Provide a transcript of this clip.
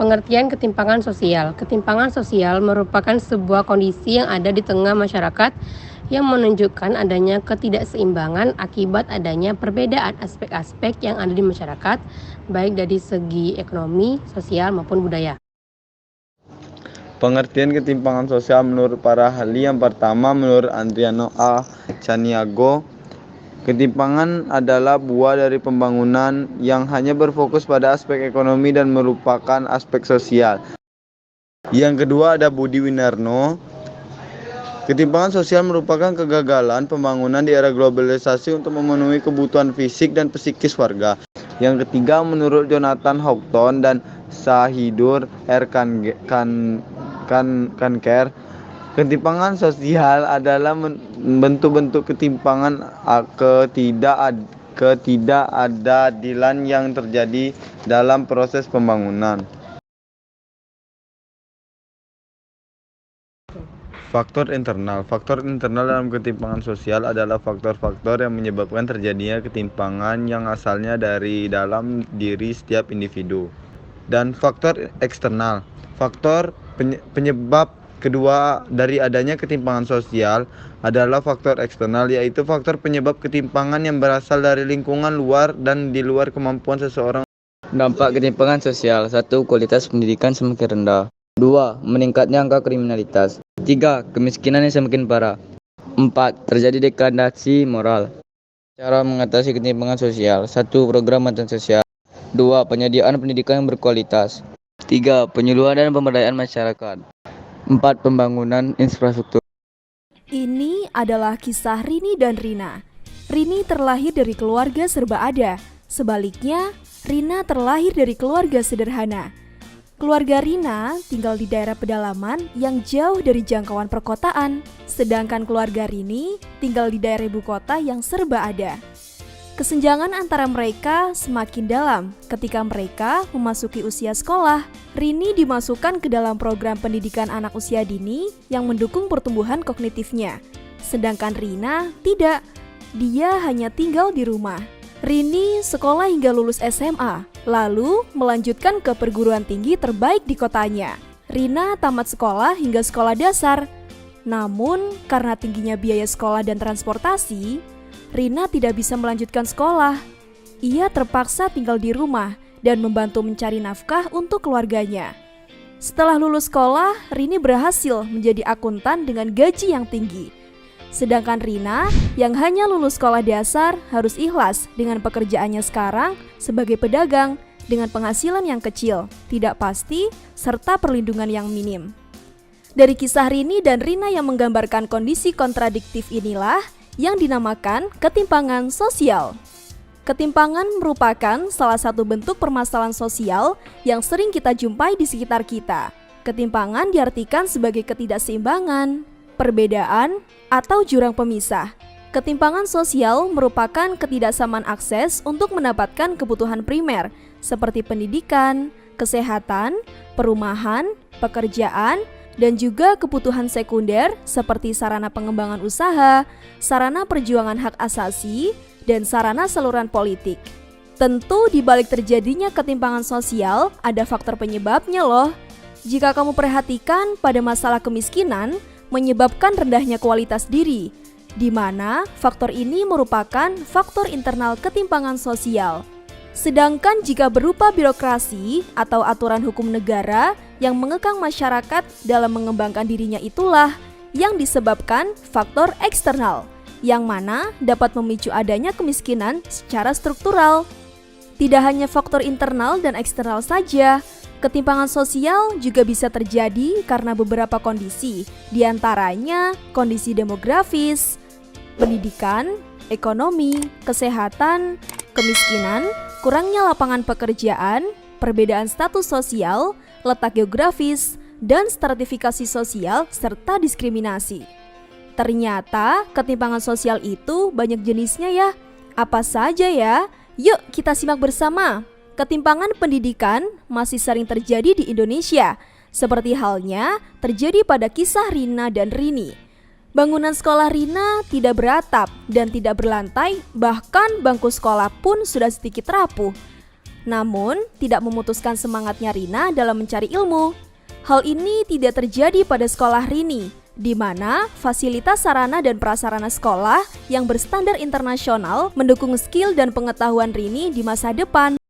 Pengertian ketimpangan sosial. Ketimpangan sosial merupakan sebuah kondisi yang ada di tengah masyarakat yang menunjukkan adanya ketidakseimbangan akibat adanya perbedaan aspek-aspek yang ada di masyarakat, baik dari segi ekonomi, sosial, maupun budaya. Pengertian ketimpangan sosial menurut para ahli yang pertama, menurut Adriano A. Chaniago, ketimpangan adalah buah dari pembangunan yang hanya berfokus pada aspek ekonomi dan melupakan aspek sosial. Yang kedua ada Budi Winarno. Ketimpangan sosial merupakan kegagalan pembangunan di era globalisasi untuk memenuhi kebutuhan fisik dan psikis warga. Yang ketiga menurut Jonathan Houghton dan Sahidur R. Kanker, ketimpangan sosial adalah bentuk-bentuk ketimpangan ketidakadilan yang terjadi dalam proses pembangunan. Faktor internal dalam ketimpangan sosial adalah faktor-faktor yang menyebabkan terjadinya ketimpangan yang asalnya dari dalam diri setiap individu. Dan faktor eksternal, faktor penyebab kedua dari adanya ketimpangan sosial adalah faktor eksternal, yaitu faktor penyebab ketimpangan yang berasal dari lingkungan luar dan di luar kemampuan seseorang. Dampak ketimpangan sosial. 1. Kualitas pendidikan semakin rendah. 2. Meningkatnya angka kriminalitas. 3. Kemiskinan yang semakin parah. 4. Terjadi degradasi moral. Cara mengatasi ketimpangan sosial. 1. Program bantuan sosial. 2. Penyediaan pendidikan yang berkualitas. 3. Penyuluhan dan pemberdayaan masyarakat. 4. Pembangunan infrastruktur. Ini adalah kisah Rini dan Rina. Rini terlahir dari keluarga serba ada. Sebaliknya, Rina terlahir dari keluarga sederhana. Keluarga Rina tinggal di daerah pedalaman yang jauh dari jangkauan perkotaan, sedangkan keluarga Rini tinggal di daerah ibu kota yang serba ada. Kesenjangan antara mereka semakin dalam ketika mereka memasuki usia sekolah. Rini dimasukkan ke dalam program pendidikan anak usia dini yang mendukung pertumbuhan kognitifnya. Sedangkan Rina tidak, dia hanya tinggal di rumah. Rini sekolah hingga lulus SMA, lalu melanjutkan ke perguruan tinggi terbaik di kotanya. Rina tamat sekolah hingga sekolah dasar. Namun, karena tingginya biaya sekolah dan transportasi, Rina tidak bisa melanjutkan sekolah. Ia terpaksa tinggal di rumah dan membantu mencari nafkah untuk keluarganya. Setelah lulus sekolah, Rini berhasil menjadi akuntan dengan gaji yang tinggi. Sedangkan Rina yang hanya lulus sekolah dasar harus ikhlas dengan pekerjaannya sekarang sebagai pedagang dengan penghasilan yang kecil, tidak pasti, serta perlindungan yang minim. Dari kisah Rini dan Rina yang menggambarkan kondisi kontradiktif inilah yang dinamakan ketimpangan sosial. Ketimpangan merupakan salah satu bentuk permasalahan sosial yang sering kita jumpai di sekitar kita. Ketimpangan diartikan sebagai ketidakseimbangan, perbedaan, atau jurang pemisah. Ketimpangan sosial merupakan ketidaksamaan akses untuk mendapatkan kebutuhan primer seperti pendidikan, kesehatan, perumahan, pekerjaan, dan juga kebutuhan sekunder seperti sarana pengembangan usaha, sarana perjuangan hak asasi, dan sarana saluran politik. Tentu di balik terjadinya ketimpangan sosial ada faktor penyebabnya loh. Jika kamu perhatikan pada masalah kemiskinan, menyebabkan rendahnya kualitas diri, di mana faktor ini merupakan faktor internal ketimpangan sosial. Sedangkan jika berupa birokrasi atau aturan hukum negara yang mengekang masyarakat dalam mengembangkan dirinya itulah yang disebabkan faktor eksternal, yang mana dapat memicu adanya kemiskinan secara struktural. Tidak hanya faktor internal dan eksternal saja, ketimpangan sosial juga bisa terjadi karena beberapa kondisi, diantaranya kondisi demografis, pendidikan, ekonomi, kesehatan, kemiskinan, kurangnya lapangan pekerjaan, perbedaan status sosial, letak geografis, dan stratifikasi sosial, serta diskriminasi. Ternyata ketimpangan sosial itu banyak jenisnya ya. Apa saja ya? Yuk kita simak bersama. Ketimpangan pendidikan masih sering terjadi di Indonesia, seperti halnya terjadi pada kisah Rina dan Rini. Bangunan sekolah Rina tidak beratap dan tidak berlantai, bahkan bangku sekolah pun sudah sedikit rapuh. namun tidak memutuskan semangatnya Rina dalam mencari ilmu. Hal ini tidak terjadi pada sekolah Rini, di mana fasilitas sarana dan prasarana sekolah yang berstandar internasional mendukung skill dan pengetahuan Rini di masa depan.